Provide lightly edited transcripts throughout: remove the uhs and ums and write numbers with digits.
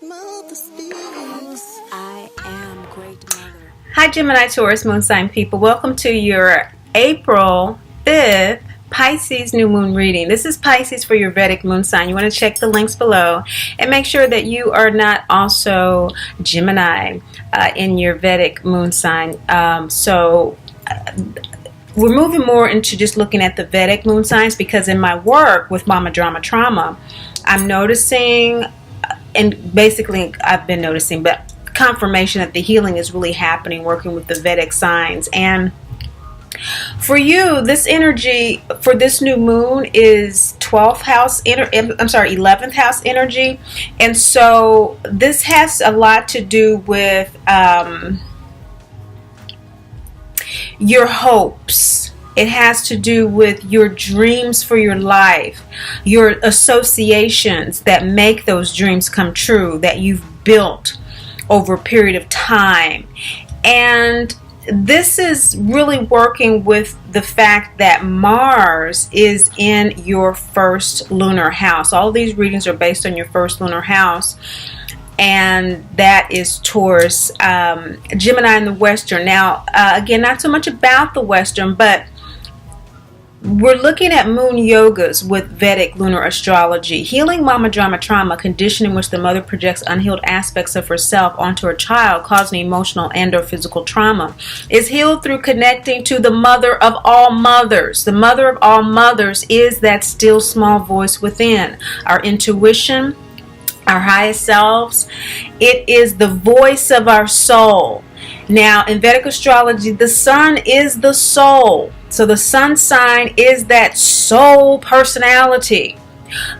Mother speaks. I am great mother. Hi Gemini, Taurus, moon sign people. Welcome to your April 5th Pisces new moon reading. This is Pisces for your Vedic moon sign. You want to check the links below and make sure that you are not also Gemini in your Vedic moon sign. We're moving more into just looking at the Vedic moon signs because in my work with Mama Drama Trauma, I'm noticing, and basically I've been noticing, but confirmation that the healing is really happening working with the Vedic signs. And for you, this energy for this new moon is 11th house energy. And so this has a lot to do with your hopes. It has to do with your dreams for your life, your associations that make those dreams come true, that you've built over a period of time. And this is really working with the fact that Mars is in your first lunar house. All of these readings are based on your first lunar house, and that is Taurus, Gemini in the Western. Now, again, not so much about the Western, but we're looking at moon yogas with Vedic lunar astrology. Healing Mama Drama Trauma, condition in which the mother projects unhealed aspects of herself onto her child, causing emotional and or physical trauma, is healed through connecting to the mother of all mothers. The mother of all mothers is that still small voice within. Our intuition, our highest selves. It is the voice of our soul. Now, in Vedic astrology, the sun is the soul. So the sun sign is that soul personality.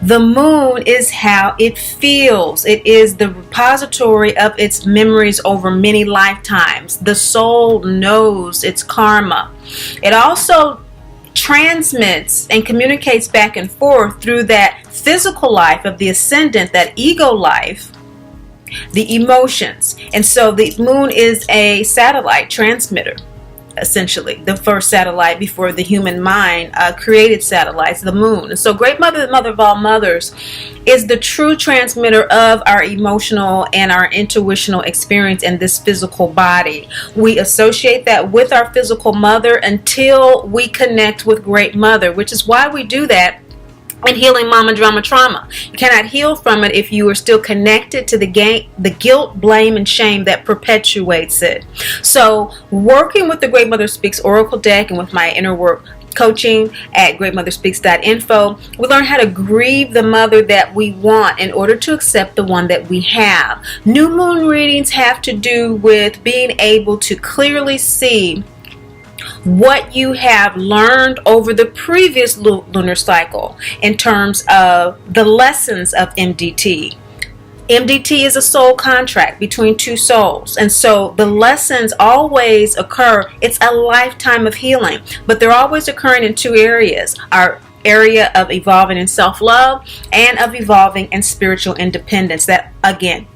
The moon is how it feels. It is the repository of its memories over many lifetimes. The soul knows its karma. It also transmits and communicates back and forth through that physical life of the ascendant, that ego life, the emotions. And so the moon is a satellite transmitter, essentially the first satellite before the human mind created satellites, the moon. And so Great Mother, the mother of all mothers, is the true transmitter of our emotional and our intuitional experience in this physical body. We associate that with our physical mother until we connect with Great Mother, which is why we do that in healing Mama Drama Trauma. You cannot heal from it if you are still connected to the guilt, blame, and shame that perpetuates it. So working with the Great Mother Speaks Oracle deck and with my inner work coaching at greatmotherspeaks.info, we learn how to grieve the mother that we want in order to accept the one that we have. New moon readings have to do with being able to clearly see what you have learned over the previous lunar cycle in terms of the lessons of MDT. MDT is a soul contract between two souls, and so the lessons always occur. It's a lifetime of healing, but they're always occurring in two areas: our area of evolving in self-love and of evolving in spiritual independence. That, again,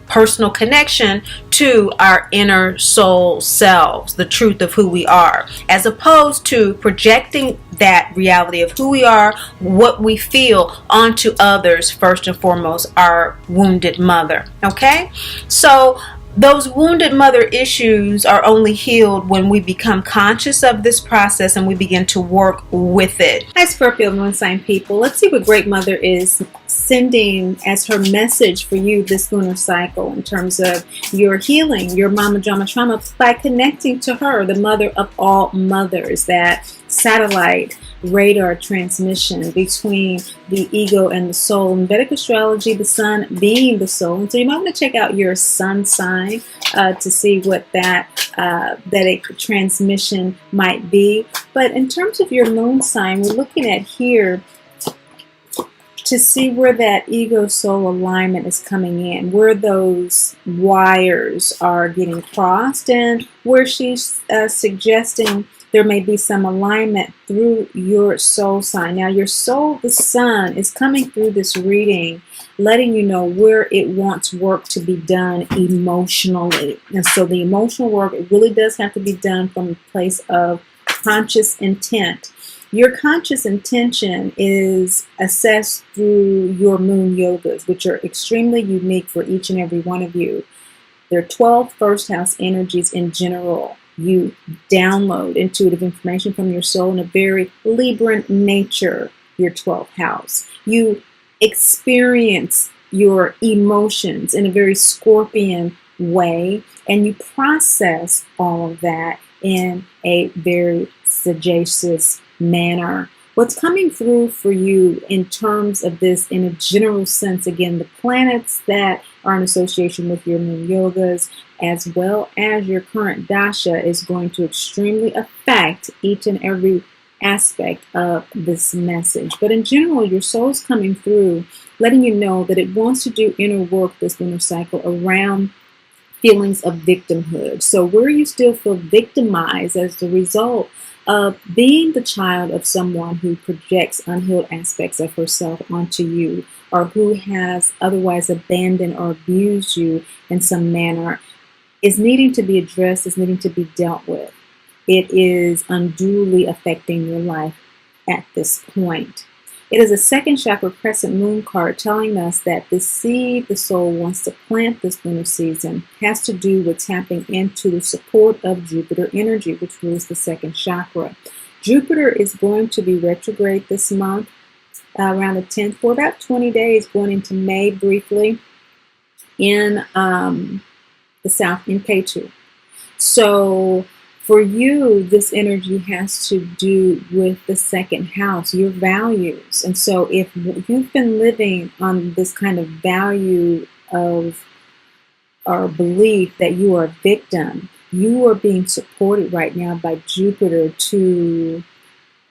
personal connection to our inner soul selves, the truth of who we are, as opposed to projecting that reality of who we are, what we feel onto others, first and foremost, our wounded mother. Okay? So those wounded mother issues are only healed when we become conscious of this process and we begin to work with it. Hi, Scorpio moon sign people. Let's see what Great Mother is sending as her message for you this lunar cycle in terms of your healing, your Mama Drama Trauma, by connecting to her, the mother of all mothers, that satellite radar transmission between the ego and the soul. In Vedic astrology, the sun being the soul. And so you might want to check out your sun sign to see what that Vedic transmission might be. But in terms of your moon sign, we're looking at here to see where that ego-soul alignment is coming in, where those wires are getting crossed, and where she's suggesting there may be some alignment through your soul sign. Now, your soul, the sun, is coming through this reading, letting you know where it wants work to be done emotionally. And so the emotional work, it really does have to be done from a place of conscious intent. Your conscious intention is assessed through your moon yogas, which are extremely unique for each and every one of you. There are 12 first house energies in general. You download intuitive information from your soul in a very Libran nature, your 12th house. You experience your emotions in a very Scorpion way, and you process all of that in a very sagacious manner. What's coming through for you in terms of this, in a general sense, again, the planets that are in association with your moon yogas, as well as your current dasha, is going to extremely affect each and every aspect of this message. But in general, your soul's coming through, letting you know that it wants to do inner work this lunar cycle around feelings of victimhood. So where you still feel victimized as the result of being the child of someone who projects unhealed aspects of herself onto you, or who has otherwise abandoned or abused you in some manner, is needing to be addressed, is needing to be dealt with. It is unduly affecting your life at this point. It is a second chakra crescent moon card telling us that the seed the soul wants to plant this lunar season has to do with tapping into the support of Jupiter energy, which rules the second chakra. Jupiter is going to be retrograde this month, around the 10th, for about 20 days, going into May briefly in the south in K2. So for you, this energy has to do with the second house, your values. And so if you've been living on this kind of value of or belief that you are a victim, you are being supported right now by Jupiter to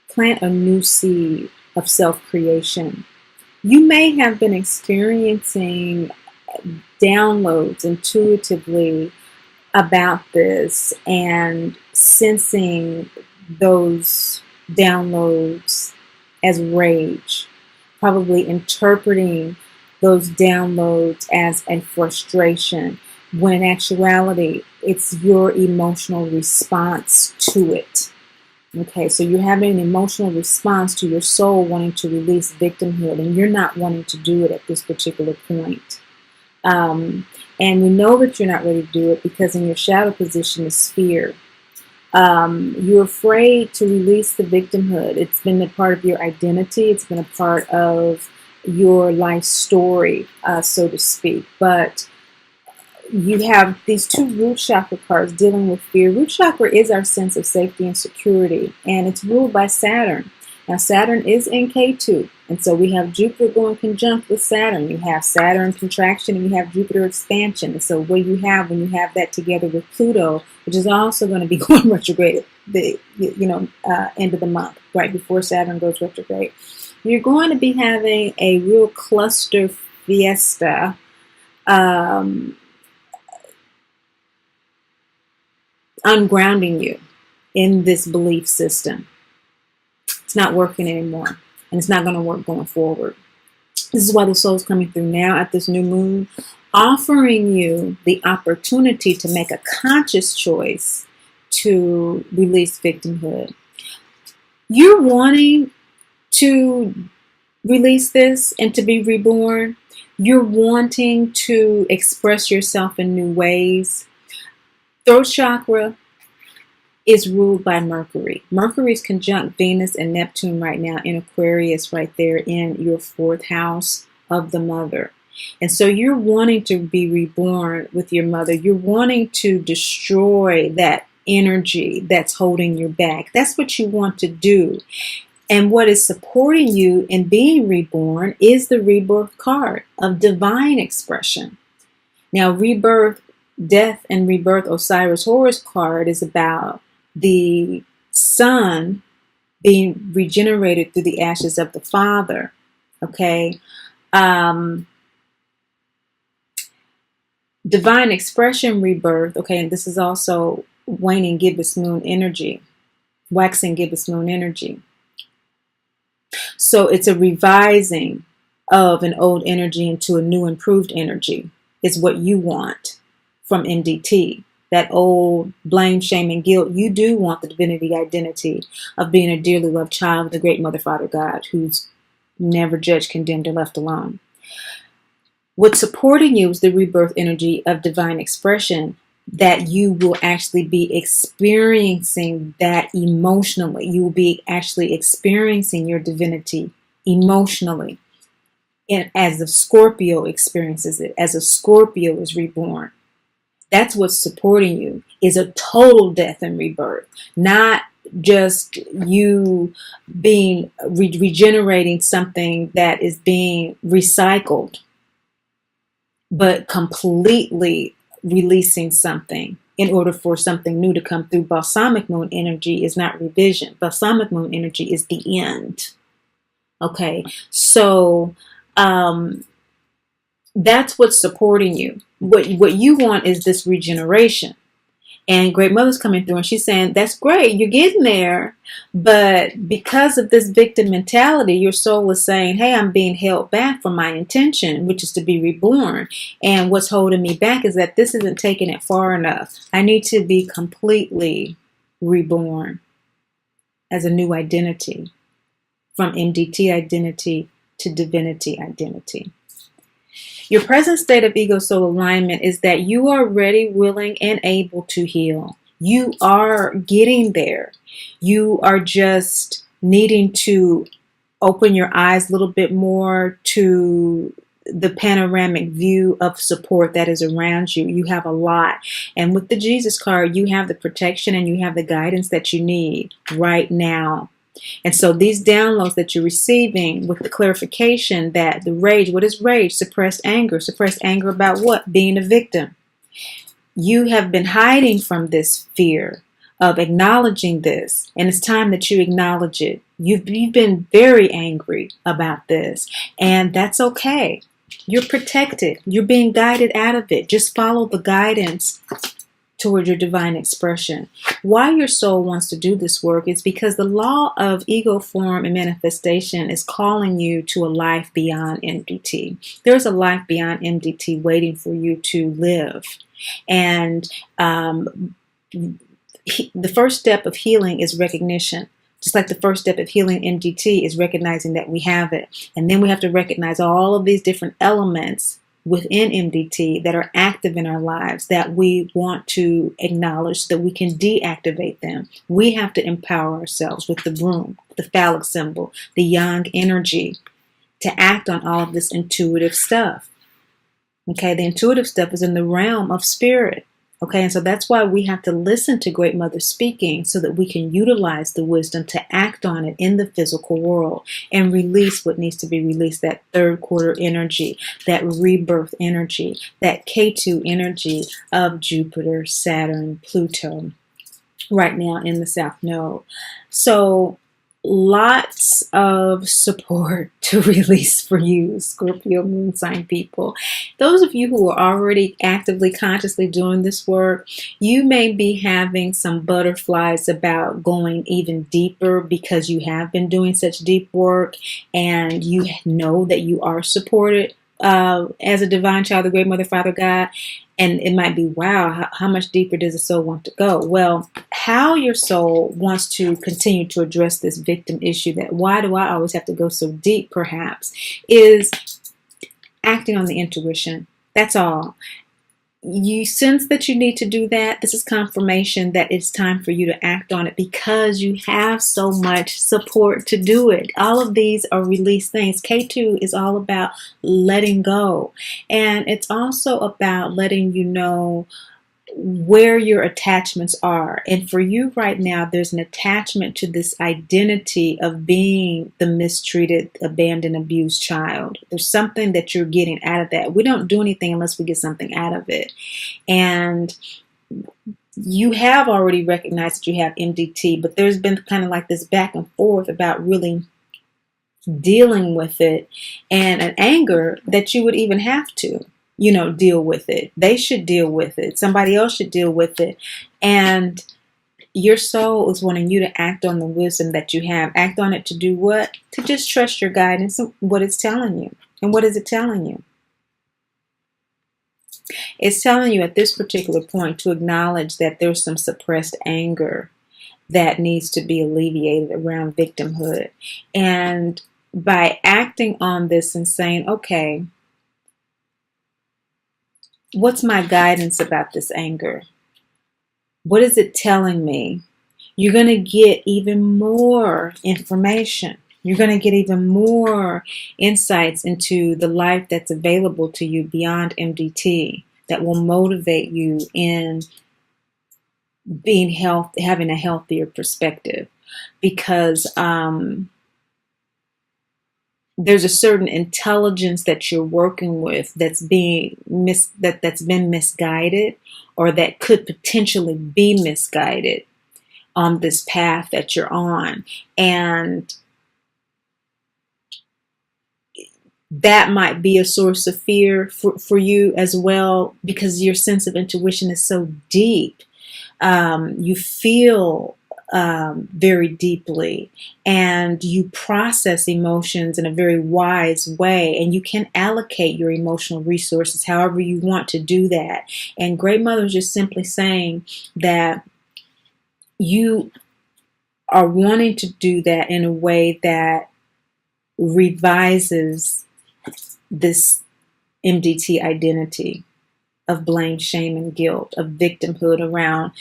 plant a new seed of self-creation. You may have been experiencing downloads intuitively about this and sensing those downloads as rage, probably interpreting those downloads as a frustration, when in actuality it's your emotional response to it. Okay, so you're having an emotional response to your soul wanting to release victimhood, and you're not wanting to do it at this particular point. And we know that you're not ready to do it because in your shadow position is fear. You're afraid to release the victimhood. It's been a part of your identity. It's been a part of your life story, so to speak. But you have these two root chakra cards dealing with fear. Root chakra is our sense of safety and security, and it's ruled by Saturn. Now, Saturn is in K2, and so we have Jupiter going conjunct with Saturn. You have Saturn contraction, and you have Jupiter expansion. And so what you have when you have that together with Pluto, which is also going to be going retrograde at the end of the month, right before Saturn goes retrograde, you're going to be having a real cluster fiesta. Ungrounding you in this belief system. It's not working anymore, and it's not going to work going forward. This is why the soul's coming through now at this new moon, offering you the opportunity to make a conscious choice to release victimhood. You're wanting to release this and to be reborn. You're wanting to express yourself in new ways. Throat chakra is ruled by Mercury. Mercury is conjunct Venus and Neptune right now in Aquarius, right there in your fourth house of the mother. And so you're wanting to be reborn with your mother. You're wanting to destroy that energy that's holding you back. That's what you want to do. And what is supporting you in being reborn is the rebirth card of divine expression. Now, rebirth, death and rebirth Osiris Horus card is about the son being regenerated through the ashes of the father. Okay. Divine expression rebirth. Okay. And this is also waning gibbous moon energy, waxing gibbous moon energy. So it's a revising of an old energy into a new improved energy is what you want from NDT. that old blame, shame, and guilt. You do want the divinity identity of being a dearly loved child of the great Mother, Father, God, who's never judged, condemned, or left alone. What's supporting you is the rebirth energy of divine expression, that you will actually be experiencing that emotionally. You will be actually experiencing your divinity emotionally. And as the Scorpio experiences it, as a Scorpio is reborn. That's what's supporting you, is a total death and rebirth, not just you being regenerating something that is being recycled, but completely releasing something in order for something new to come through. Balsamic moon energy is not revision. Balsamic moon energy is the end. Okay, so that's what's supporting you. What you want is this regeneration. And Great Mother's coming through and she's saying, that's great, you're getting there. But because of this victim mentality, your soul is saying, hey, I'm being held back from my intention, which is to be reborn. And what's holding me back is that this isn't taking it far enough. I need to be completely reborn as a new identity, from MDT identity to divinity identity. Your present state of ego soul alignment is that you are ready, willing, and able to heal. You are getting there. You are just needing to open your eyes a little bit more to the panoramic view of support that is around you. You have a lot. And with the Jesus card, you have the protection and you have the guidance that you need right now. And so these downloads that you're receiving with the clarification that the rage, what is rage? Suppressed anger. Suppressed anger about what? Being a victim. You have been hiding from this fear of acknowledging this, and it's time that you acknowledge it. You've been very angry about this, and that's okay. You're protected. You're being guided out of it. Just follow the guidance toward your divine expression. Why your soul wants to do this work is because the law of ego form and manifestation is calling you to a life beyond MDT. There's a life beyond MDT waiting for you to live. And the first step of healing is recognition. Just like the first step of healing MDT is recognizing that we have it. And then we have to recognize all of these different elements within MDT that are active in our lives that we want to acknowledge so that we can deactivate them. We have to empower ourselves with the broom, the phallic symbol, the yang energy to act on all of this intuitive stuff. Okay, the intuitive stuff is in the realm of spirit. Okay, and so that's why we have to listen to Great Mother speaking so that we can utilize the wisdom to act on it in the physical world and release what needs to be released, that third quarter energy, that rebirth energy, that K2 energy of Jupiter, Saturn, Pluto right now in the South Node. So lots of support to release for you, Scorpio moon sign people. Those of you who are already actively, consciously doing this work, you may be having some butterflies about going even deeper because you have been doing such deep work and you know that you are supported as a divine child of the Great Mother, Father, God. And it might be, wow, how much deeper does the soul want to go? Well, how your soul wants to continue to address this victim issue, that why do I always have to go so deep, perhaps, is acting on the intuition. That's all. You sense that you need to do that. This is confirmation that it's time for you to act on it because you have so much support to do it. All of these are released things. K2 is all about letting go. And it's also about letting you know where your attachments are. And for you right now, there's an attachment to this identity of being the mistreated, abandoned, abused child. There's something that you're getting out of that. We don't do anything unless we get something out of it. And you have already recognized that you have MDT, but there's been kind of like this back and forth about really dealing with it and an anger that you would even have to deal with it. They should deal with it. Somebody else should deal with it. And your soul is wanting you to act on the wisdom that you have. Act on it to do what? To just trust your guidance and what it's telling you. And what is it telling you? It's telling you at this particular point to acknowledge that there's some suppressed anger that needs to be alleviated around victimhood. And by acting on this and saying, okay, what's my guidance about this anger? What is it telling me? You're going to get even more information. You're going to get even more insights into the life that's available to you beyond MDT that will motivate you in being having a healthier perspective, because there's a certain intelligence that you're working with that's been misguided, or that could potentially be misguided on this path that you're on. And that might be a source of fear for you as well, because your sense of intuition is so deep. You feel very deeply, and you process emotions in a very wise way, and you can allocate your emotional resources however you want to do that. And Great Mother is just simply saying that you are wanting to do that in a way that revises this MDT identity of blame, shame, and guilt, of victimhood around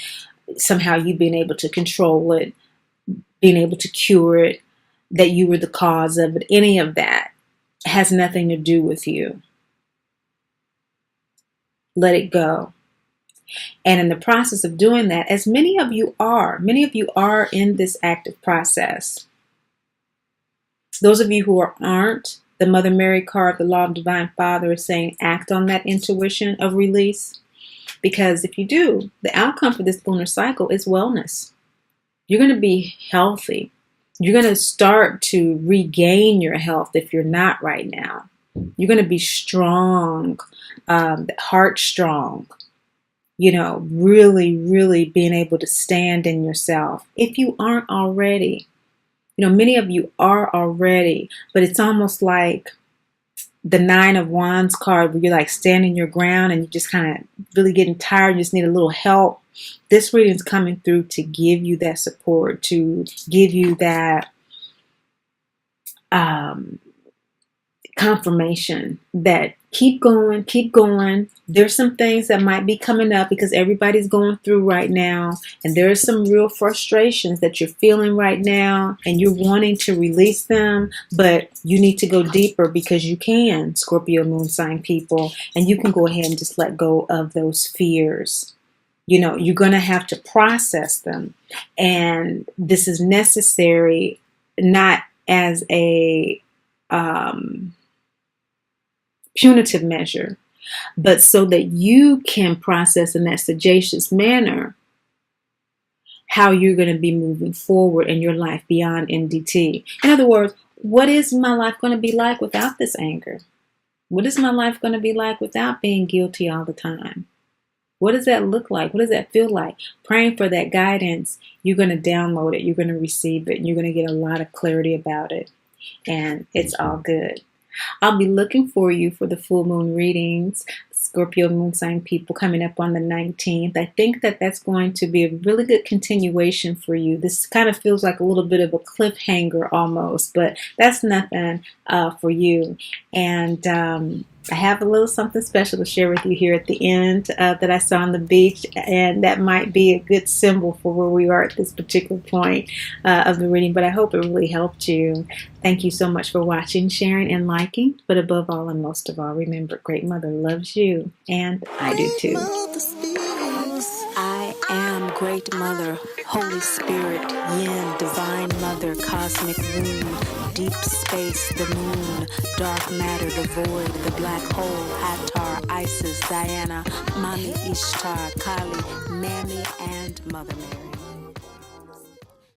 somehow you being able to control it, being able to cure it, that you were the cause of it. Any of that has nothing to do with you. Let it go. And in the process of doing that, as many of you are in this active process. Those of you who aren't, the Mother Mary card, the Law of Divine Father, is saying act on that intuition of release. Because if you do, the outcome for this lunar cycle is wellness. You're going to be healthy. You're going to start to regain your health if you're not right now. You're going to be strong, heart strong. You know, really, really being able to stand in yourself. If you aren't already, you know, many of you are already, but it's almost like the 9 of Wands card where you're like standing your ground and you're just kind of really getting tired. You just need a little help. This reading is coming through to give you that support, to give you that confirmation that keep going, keep going. There's some things that might be coming up because everybody's going through right now, and there's some real frustrations that you're feeling right now, and you're wanting to release them, but you need to go deeper because you can, Scorpio moon sign people, and you can go ahead and just let go of those fears. You know, you're going to have to process them, and this is necessary, not as a punitive measure, but so that you can process in that sagacious manner how you're going to be moving forward in your life beyond MDT. In other words, what is my life going to be like without this anger? What is my life going to be like without being guilty all the time? What does that look like? What does that feel like? Praying for that guidance, you're going to download it, you're going to receive it, and you're going to get a lot of clarity about it. And it's all good. I'll be looking for you for the full moon readings, Scorpio moon sign people, coming up on the 19th. I think that that's going to be a really good continuation for you. This kind of feels like a little bit of a cliffhanger almost, but that's nothing for you. And I have a little something special to share with you here at the end that I saw on the beach, and that might be a good symbol for where we are at this particular point of the reading, but I hope it really helped you. Thank you so much for watching, sharing, and liking, but above all and most of all, remember, Great Mother loves you, and I do too. Mother speaks. I am Great Mother, Holy Spirit, Yin, Divine Mother, Cosmic Womb, Deep Space, the Moon, Dark Matter, the Void, the Black Hole, Hathor, Isis, Diana, Mami Ishtar, Kali, Mammy, and Mother Mary.